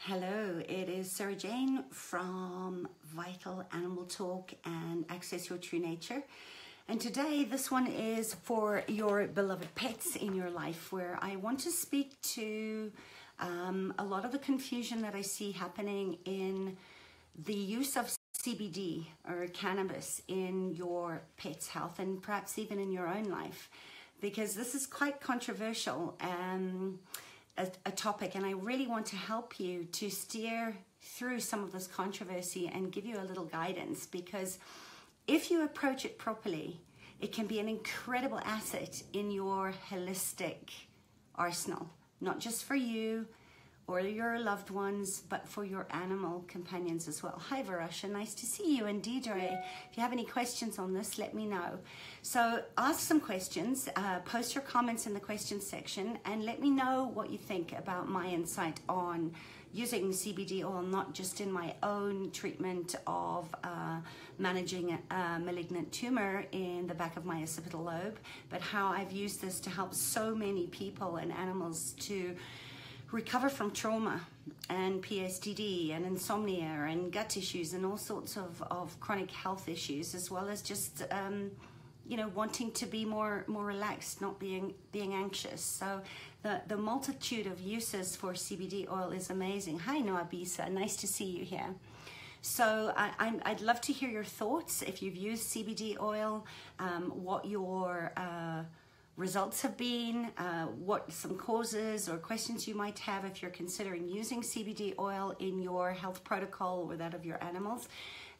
Hello, it is Sarah Jane from Vital Animal Talk and Access Your True Nature. And today this one is for your beloved pets in your life, where I want to speak to a lot of the confusion that I see happening in the use of CBD or cannabis in your pet's health and perhaps even in your own life, because this is quite controversial. A topic, and I really want to help you to steer through some of this controversy and give you a little guidance, because if you approach it properly, it can be an incredible asset in your holistic arsenal, not just for you or your loved ones, but for your animal companions as well. Hi Varusha, nice to see you. And Deidre, if you have any questions on this, let me know. So ask some questions, post your comments in the questions section, and let me know what you think about my insight on using CBD oil, not just in my own treatment of managing a malignant tumor in the back of my occipital lobe, but how I've used this to help so many people and animals to recover from trauma and PTSD and insomnia and gut issues and all sorts of chronic health issues, as well as just wanting to be more relaxed, not being anxious. So the multitude of uses for CBD oil is amazing. Hi Noah Bisa, nice to see you here. So I'd love to hear your thoughts if you've used CBD oil, what your results have been, what some causes or questions you might have if you're considering using CBD oil in your health protocol or that of your animals.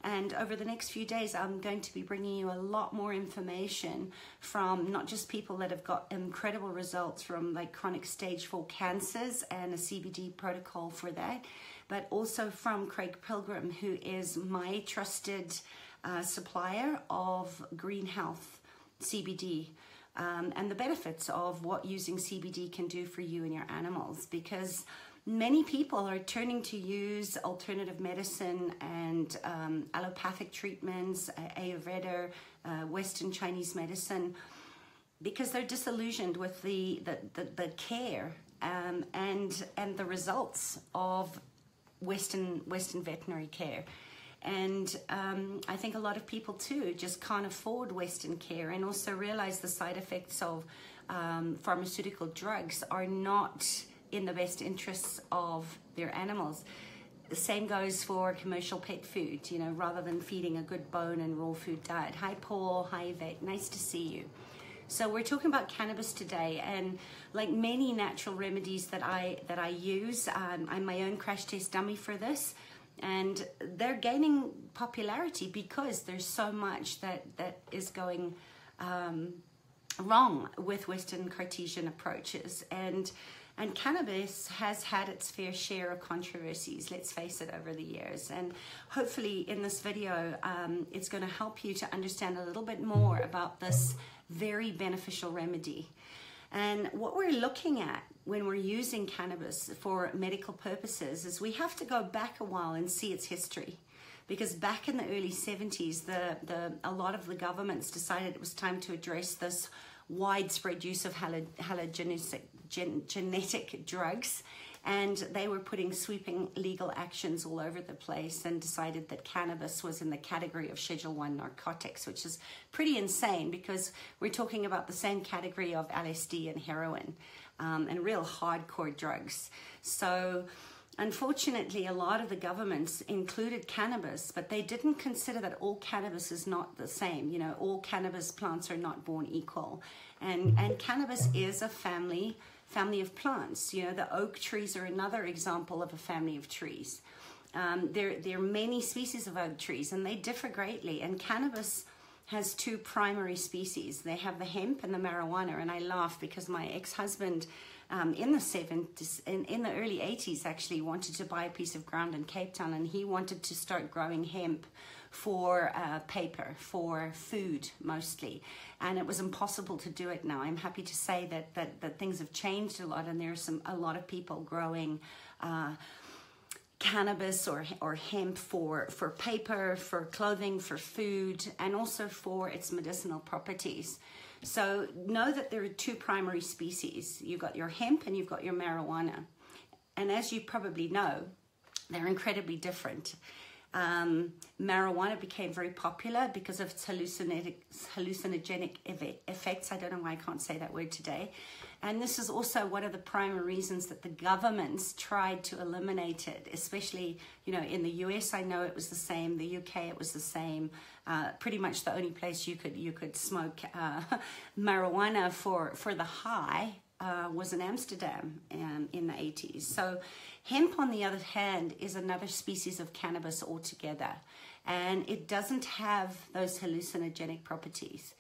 And over the next few days, I'm going to be bringing you a lot more information from not just people that have got incredible results from like chronic stage 4 cancers and a CBD protocol for that, but also from Craig Pilgrim, who is my trusted supplier of Green Health CBD. And the benefits of what using CBD can do for you and your animals, because many people are turning to use alternative medicine and allopathic treatments, Ayurveda, Western Chinese medicine, because they're disillusioned with the care and the results of Western veterinary care. And I think a lot of people too just can't afford Western care, and also realize the side effects of pharmaceutical drugs are not in the best interests of their animals. The same goes for commercial pet food, rather than feeding a good bone and raw food diet. Hi Paul, hi Yvette, nice to see you. So we're talking about cannabis today, and like many natural remedies that I use, I'm my own crash test dummy for this. And they're gaining popularity because there's so much that is going wrong with Western Cartesian approaches. And cannabis has had its fair share of controversies, let's face it, over the years. And hopefully in this video, it's going to help you to understand a little bit more about this very beneficial remedy. And what we're looking at when we're using cannabis for medical purposes is we have to go back a while and see its history. Because back in the early 70s, a lot of the governments decided it was time to address this widespread use of hallucinogenic drugs. And they were putting sweeping legal actions all over the place and decided that cannabis was in the category of Schedule 1 narcotics, which is pretty insane because we're talking about the same category of LSD and heroin and real hardcore drugs. So unfortunately, a lot of the governments included cannabis, but they didn't consider that all cannabis is not the same. All cannabis plants are not born equal. And cannabis is a family of plants. The oak trees are another example of a family of trees. There are many species of oak trees, and they differ greatly. And cannabis has two primary species. They have the hemp and the marijuana. And I laugh because my ex-husband in the 70s, in the early 80s actually, wanted to buy a piece of ground in Cape Town, and he wanted to start growing hemp for paper, for food mostly, and it was impossible to do it now. I'm happy to say that things have changed a lot, and there's a lot of people growing cannabis or hemp for paper, for clothing, for food, and also for its medicinal properties. So know that there are two primary species. You've got your hemp and you've got your marijuana. And as you probably know, They're incredibly different. Marijuana became very popular because of its hallucinogenic effects. I don't know why I can't say that word today. And this is also one of the primary reasons that the governments tried to eliminate it, especially, you know, in the US, I know it was the same. The UK, it was the same. Pretty much the only place you could smoke marijuana for the high was in Amsterdam in the 80s. So hemp, on the other hand, is another species of cannabis altogether, and it doesn't have those hallucinogenic properties.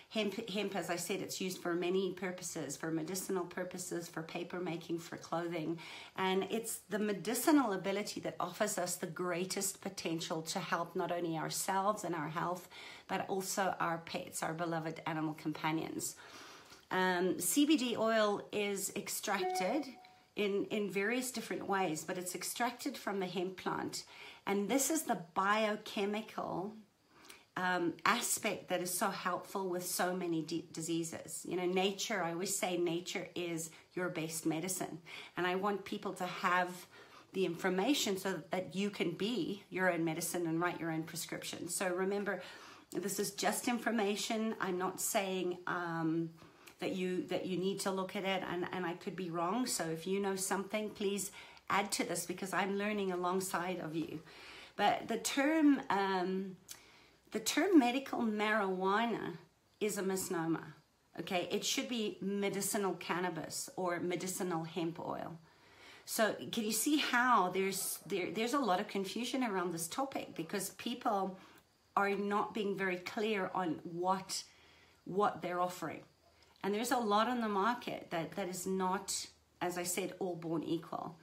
Hemp, as I said, it's used for many purposes, for medicinal purposes, for paper making, for clothing, and it's the medicinal ability that offers us the greatest potential to help not only ourselves and our health, but also our pets, our beloved animal companions. CBD oil is extracted in various different ways, but it's extracted from the hemp plant, and this is the biochemical aspect that is so helpful with so many diseases. You know, nature, I always say nature is your best medicine, and I want people to have the information so that you can be your own medicine and write your own prescription. So remember, this is just information. I'm not saying that you need to look at it, and I could be wrong. So if you know something, please add to this, because I'm learning alongside of you. But the term medical marijuana is a misnomer. Okay, it should be medicinal cannabis or medicinal hemp oil. So can you see how there's a lot of confusion around this topic, because people are not being very clear on what they're offering. And there's a lot on the market that is not, as I said, all born equal.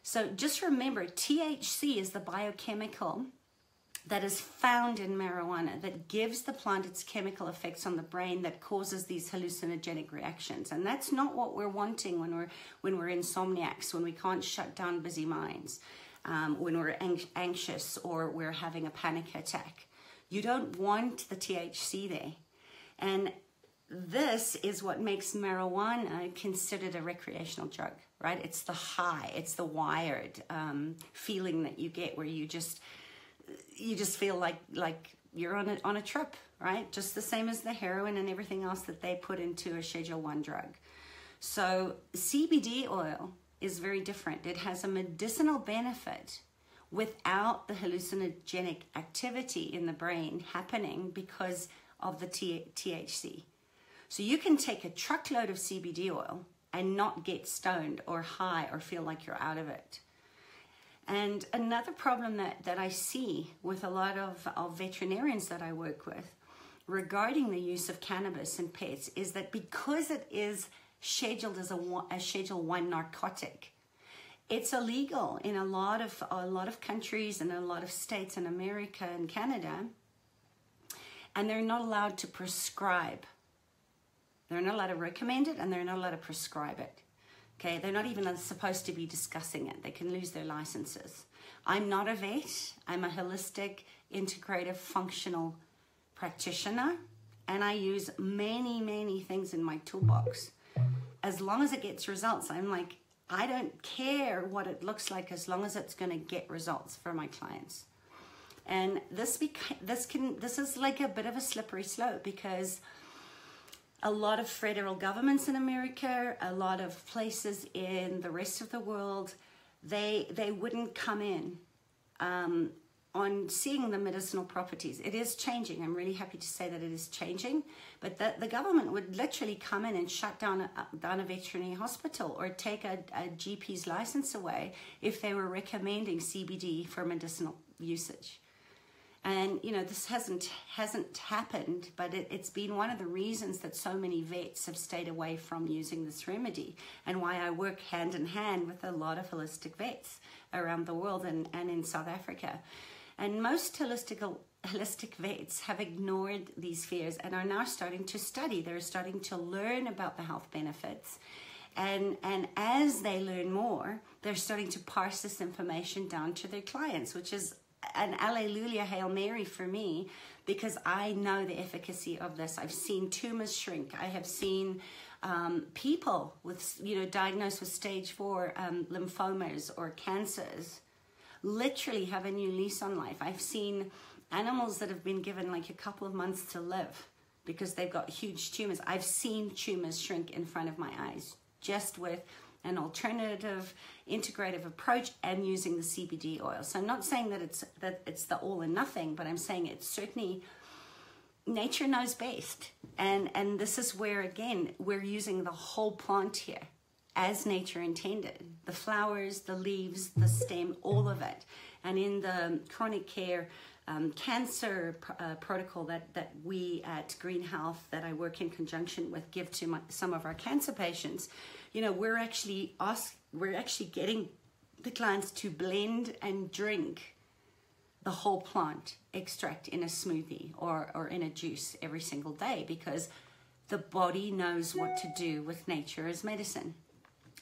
So just remember, THC is the biochemical that is found in marijuana that gives the plant its chemical effects on the brain that causes these hallucinogenic reactions. And that's not what we're wanting when we're insomniacs, when we can't shut down busy minds, when we're anxious or we're having a panic attack. You don't want the THC there. And this is what makes marijuana considered a recreational drug, right? It's the high, it's the wired feeling that you get, where you just feel like you're on a trip, right? Just the same as the heroin and everything else that they put into a Schedule 1 drug. So CBD oil is very different. It has a medicinal benefit without the hallucinogenic activity in the brain happening because of the THC. So you can take a truckload of CBD oil and not get stoned or high or feel like you're out of it. And another problem that I see with a lot of veterinarians that I work with regarding the use of cannabis in pets is that because it is scheduled as a Schedule 1 narcotic, it's illegal in a lot of countries and a lot of states in America and Canada, and they're not allowed to prescribe. They're not allowed to recommend it, and they're not allowed to prescribe it. Okay, they're not even supposed to be discussing it. They can lose their licenses. I'm not a vet. I'm a holistic, integrative, functional practitioner, and I use many, many things in my toolbox. As long as it gets results, I'm like, I don't care what it looks like as long as it's going to get results for my clients. And this is like a bit of a slippery slope, because a lot of federal governments in America, a lot of places in the rest of the world, they wouldn't come in on seeing the medicinal properties. It is changing. I'm really happy to say that it is changing, but the government would literally come in and shut down a veterinary hospital or take a GP's license away if they were recommending CBD for medicinal usage. And, you know, this hasn't happened, but it's been one of the reasons that so many vets have stayed away from using this remedy, and why I work hand in hand with a lot of holistic vets around the world and in South Africa. And most holistic vets have ignored these fears and are now starting to study. They're starting to learn about the health benefits. And as they learn more, they're starting to parse this information down to their clients, which is an alleluia, Hail Mary for me, because I know the efficacy of this. I've seen tumors shrink. I have seen people with, diagnosed with stage 4 lymphomas or cancers literally have a new lease on life. I've seen animals that have been given like a couple of months to live because they've got huge tumors. I've seen tumors shrink in front of my eyes just with an alternative integrative approach and using the CBD oil. So I'm not saying that it's the all or nothing, but I'm saying it's certainly nature knows best. And this is where, again, we're using the whole plant here as nature intended. The flowers, the leaves, the stem, all of it. And in the chronic care cancer protocol that we at Green Health, that I work in conjunction with, give to some of our cancer patients, you know, we're actually getting the clients to blend and drink the whole plant extract in a smoothie or in a juice every single day, because the body knows what to do with nature as medicine.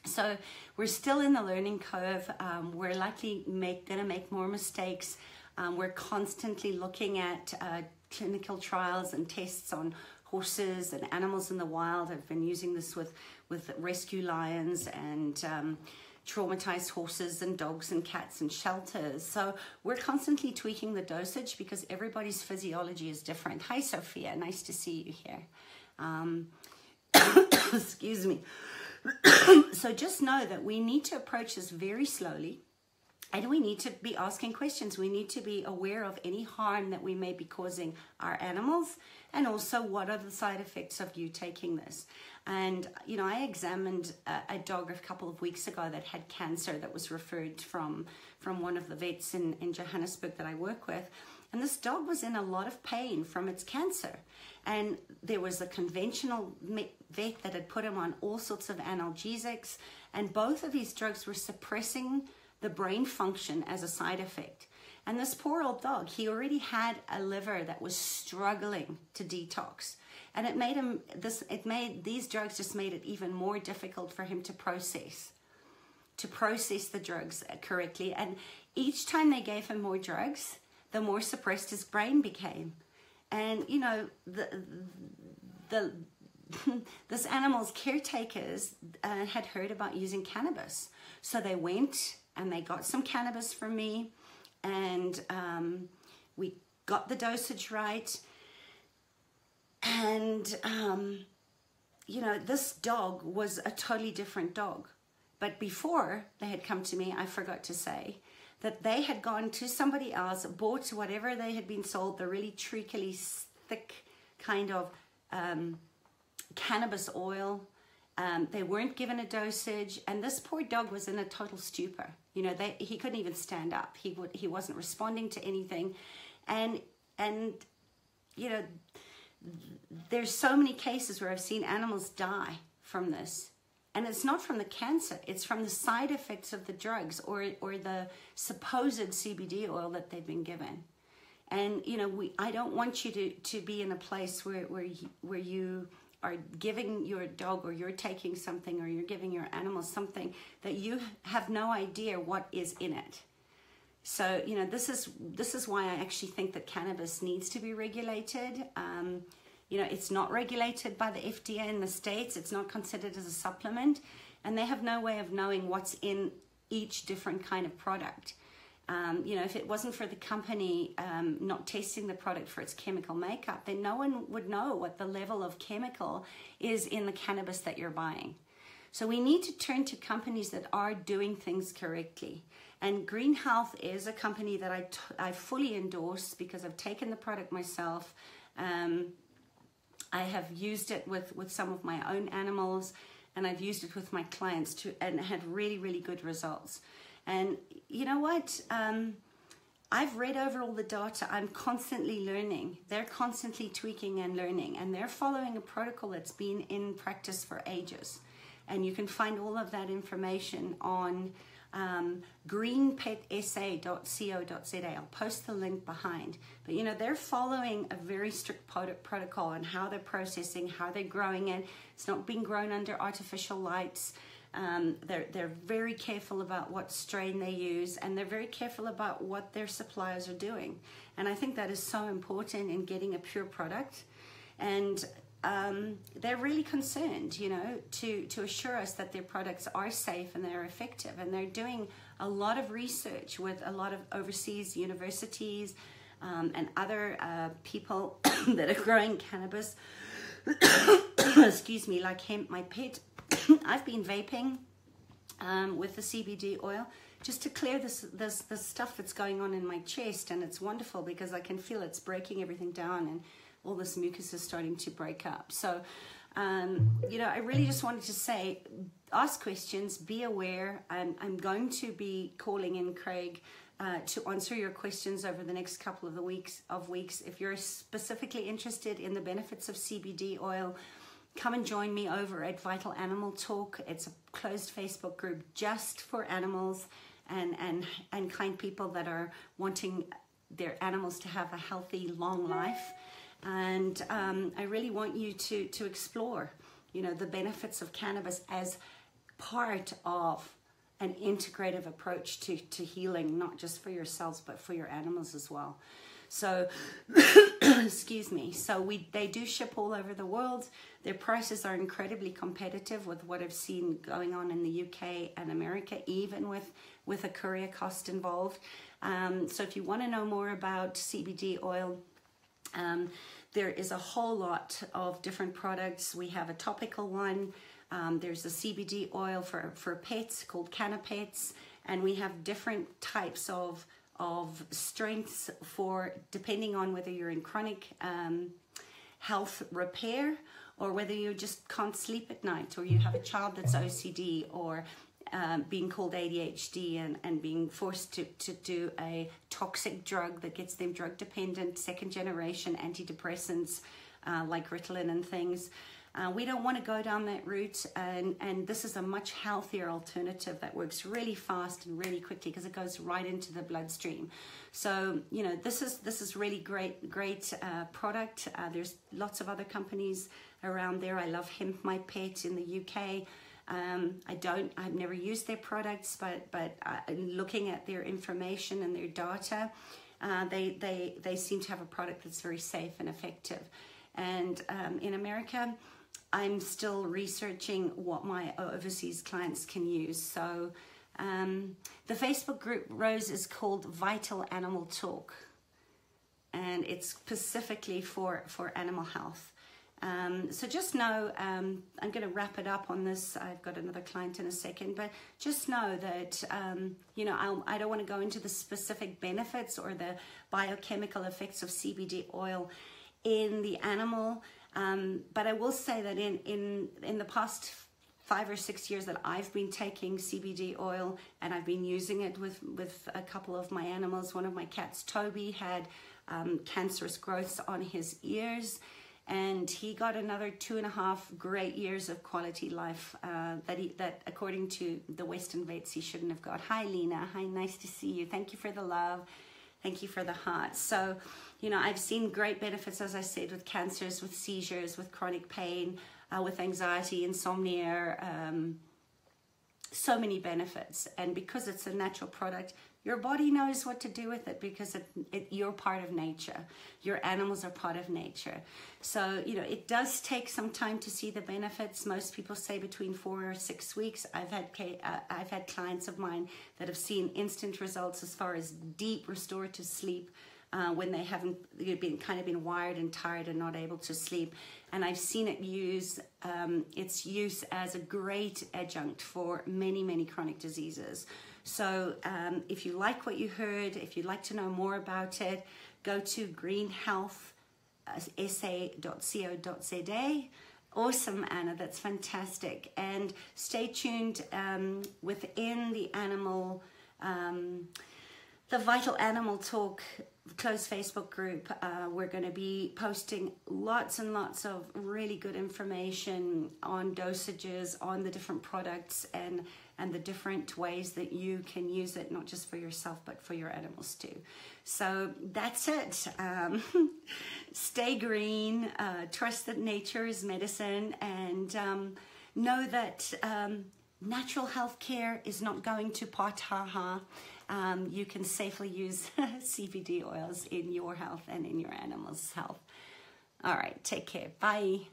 So we're still in the learning curve. We're likely going to make more mistakes. We're constantly looking at clinical trials and tests on horses and animals in the wild. I've been using this with rescue lions and traumatized horses and dogs and cats and shelters. So we're constantly tweaking the dosage because everybody's physiology is different. Hi, Sophia. Nice to see you here. Excuse me. So just know that we need to approach this very slowly, and we need to be asking questions. We need to be aware of any harm that we may be causing our animals, and also what are the side effects of you taking this. And, you know, I examined a dog a couple of weeks ago that had cancer, that was referred from one of the vets in Johannesburg that I work with. And this dog was in a lot of pain from its cancer. And there was a conventional vet that had put him on all sorts of analgesics. And both of these drugs were suppressing the brain function as a side effect. And this poor old dog, he already had a liver that was struggling to detox. And these drugs just made it even more difficult for him to process the drugs correctly. And each time they gave him more drugs, the more suppressed his brain became. And, you know, this animal's caretakers had heard about using cannabis. So they went and they got some cannabis from me, and we got the dosage right. And, you know, this dog was a totally different dog. But before they had come to me, I forgot to say that they had gone to somebody else, bought whatever they had been sold, the really treacly, thick kind of cannabis oil. They weren't given a dosage, and this poor dog was in a total stupor. You know, he couldn't even stand up. He wasn't responding to anything. And you know, there's so many cases where I've seen animals die from this. And it's not from the cancer, it's from the side effects of the drugs or the supposed CBD oil that they've been given. And, you know, I don't want you to be in a place where you are giving your dog, or you're taking something, or you're giving your animal something that you have no idea what is in it. So, you know, this is why I actually think that cannabis needs to be regulated. You know, it's not regulated by the FDA in the States. It's not considered as a supplement. And they have no way of knowing what's in each different kind of product. You know, if it wasn't for the company not testing the product for its chemical makeup, then no one would know what the level of chemical is in the cannabis that you're buying. So we need to turn to companies that are doing things correctly. And Green Health is a company that I fully endorse because I've taken the product myself. I have used it with some of my own animals, and I've used it with my clients and had really, really good results. And you know what? I've read over all the data. I'm constantly learning. They're constantly tweaking and learning, and they're following a protocol that's been in practice for ages. And you can find all of that information on greenpetsa.co.za. I'll post the link behind. But you know, they're following a very strict protocol on how they're processing, how they're growing it. It's not being grown under artificial lights. They're very careful about what strain they use, and they're very careful about what their suppliers are doing. And I think that is so important in getting a pure product. And they're really concerned, you know, to assure us that their products are safe and they're effective. And they're doing a lot of research with a lot of overseas universities and other people that are growing cannabis. Excuse me, like hemp, my pet. I've been vaping with the CBD oil just to clear this stuff that's going on in my chest, and it's wonderful because I can feel it's breaking everything down and all this mucus is starting to break up. So, you know, I really just wanted to say, ask questions, be aware. I'm going to be calling in Craig to answer your questions over the next couple of weeks. If you're specifically interested in the benefits of CBD oil, come and join me over at Vital Animal Talk. It's a closed Facebook group just for animals and kind people that are wanting their animals to have a healthy, long life. And I really want you to explore, you know, the benefits of cannabis as part of an integrative approach to healing, not just for yourselves, but for your animals as well. So, excuse me. So they do ship all over the world. Their prices are incredibly competitive with what I've seen going on in the UK and America, even with a courier cost involved. So if you want to know more about CBD oil, there is a whole lot of different products. We have a topical one. There's a CBD oil for pets called Cannapets, and we have different types of strengths for, depending on whether you're in chronic health repair or whether you just can't sleep at night, or you have a child that's OCD, or being called ADHD and being forced to do a toxic drug that gets them drug dependent, second generation antidepressants like Ritalin and things. We don't want to go down that route, and this is a much healthier alternative that works really fast and really quickly because it goes right into the bloodstream. So, you know, this is really great product. There's lots of other companies around there. I love Hemp, my pet, in the UK. I've never used their products, but looking at their information and their data, they seem to have a product that's very safe and effective. And in America, I'm still researching what my overseas clients can use. So the Facebook group, Rose, is called Vital Animal Talk, and it's specifically for animal health. So just know, I'm going to wrap it up on this. I've got another client in a second, but just know that, you know, I don't want to go into the specific benefits or the biochemical effects of CBD oil in the animal. But I will say that in the past 5 or 6 years that I've been taking CBD oil, and I've been using it with a couple of my animals. One of my cats, Toby, had cancerous growths on his ears, and he got another 2.5 great years of quality life that according to the Western vets he shouldn't have got. Hi Lena, hi, nice to see you. Thank you for the love. Thank you for the heart. So, you know, I've seen great benefits, as I said, with cancers, with seizures, with chronic pain, with anxiety, insomnia, so many benefits. And because it's a natural product, your body knows what to do with it because you're part of nature. Your animals are part of nature. So, you know, it does take some time to see the benefits. Most people say between 4 or 6 weeks. I've had clients of mine that have seen instant results as far as deep restorative sleep when they haven't been wired and tired and not able to sleep. And I've seen it its use as a great adjunct for many, many chronic diseases. So if you like what you heard, if you'd like to know more about it, go to greenhealthsa.co.za. Awesome, Anna, that's fantastic. And stay tuned within the animal, the Vital Animal Talk closed Facebook group. We're going to be posting lots and lots of really good information on dosages, on the different products, and the different ways that you can use it, not just for yourself, but for your animals too. So that's it. Stay green, trust that nature is medicine, and know that natural health care is not going to pot, ha. You can safely use CBD oils in your health and in your animals' health. All right, take care. Bye.